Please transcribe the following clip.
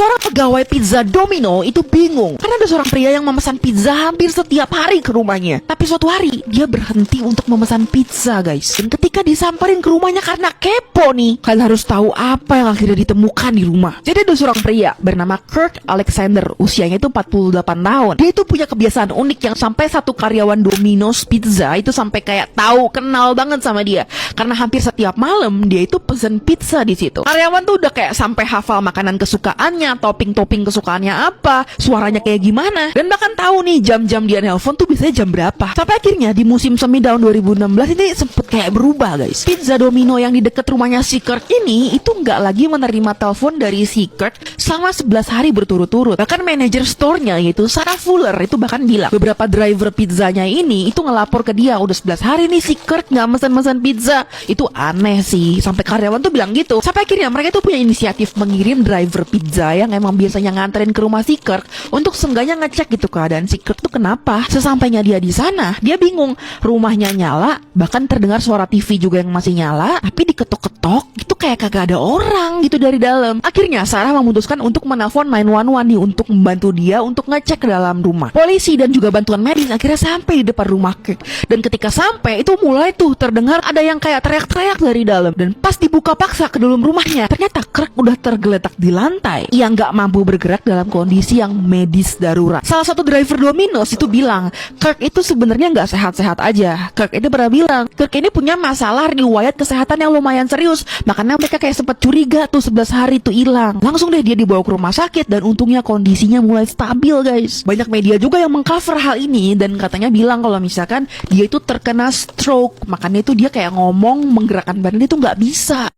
Seorang pegawai pizza Domino itu bingung karena ada seorang pria yang memesan pizza hampir setiap hari ke rumahnya. Tapi suatu hari dia berhenti untuk memesan pizza, guys. Dan ketika disamperin ke rumahnya karena kepo nih, kalian harus tahu apa yang akhirnya ditemukan di rumah. Jadi ada seorang pria bernama Kirk Alexander, usianya itu 48 tahun. Dia itu punya kebiasaan unik yang sampai satu karyawan Domino's Pizza itu sampai kayak tahu, kenal banget sama dia. Karena hampir setiap malam dia itu pesen pizza di situ. Karyawan tuh udah kayak sampai hafal makanan kesukaannya, topping-topping kesukaannya apa, suaranya kayak gimana, dan bahkan tahu nih jam-jam dia nelpon tuh biasanya jam berapa. Sampai akhirnya di musim semi tahun 2016 ini sempet kayak berubah, guys. Pizza Domino yang di dekat rumahnya si Kirk ini itu nggak lagi menerima telepon dari si Kirk selama 11 hari berturut-turut. Bahkan manajer store-nya yaitu Sarah Fuller itu bahkan bilang beberapa driver pizzanya ini itu ngelapor ke dia, udah 11 hari nih si Kirk nggak mesen-mesen pizza. Itu aneh sih, sampai karyawan tuh bilang gitu. Sampai akhirnya mereka tuh punya inisiatif mengirim driver pizza yang emang biasanya nganterin ke rumah si Kirk untuk seenggaknya ngecek gitu keadaan si Kirk tuh kenapa. Sesampainya dia di sana, dia bingung, rumahnya nyala, bahkan terdengar suara TV juga yang masih nyala, tapi diketok-ketok itu kayak kagak ada orang gitu dari dalam. Akhirnya Sarah memutuskan untuk menelpon 911 nih untuk membantu dia untuk ngecek ke dalam rumah. Polisi dan juga bantuan medis akhirnya sampai di depan rumah Kirk. Dan ketika sampai itu mulai tuh terdengar ada yang kayak teriak-teriak dari dalam. Dan pas dibuka paksa ke dalam rumahnya, ternyata Kirk udah tergeletak di lantai. Ia nggak mampu bergerak dalam kondisi yang medis darurat. Salah satu driver Domino's itu bilang, Kirk itu sebenarnya nggak sehat-sehat aja. Kirk itu pernah bilang, Kirk ini punya masalah riwayat kesehatan yang lumayan serius. Makanya mereka kayak sempat curiga tuh 11 hari tuh hilang. Langsung deh dia dibawa ke rumah sakit dan untungnya kondisinya mulai stabil, guys. Banyak media juga yang mengcover hal ini dan katanya bilang kalau misalkan dia itu terkena stroke. Makanya itu dia kayak ngomong, menggerakkan badan itu nggak bisa.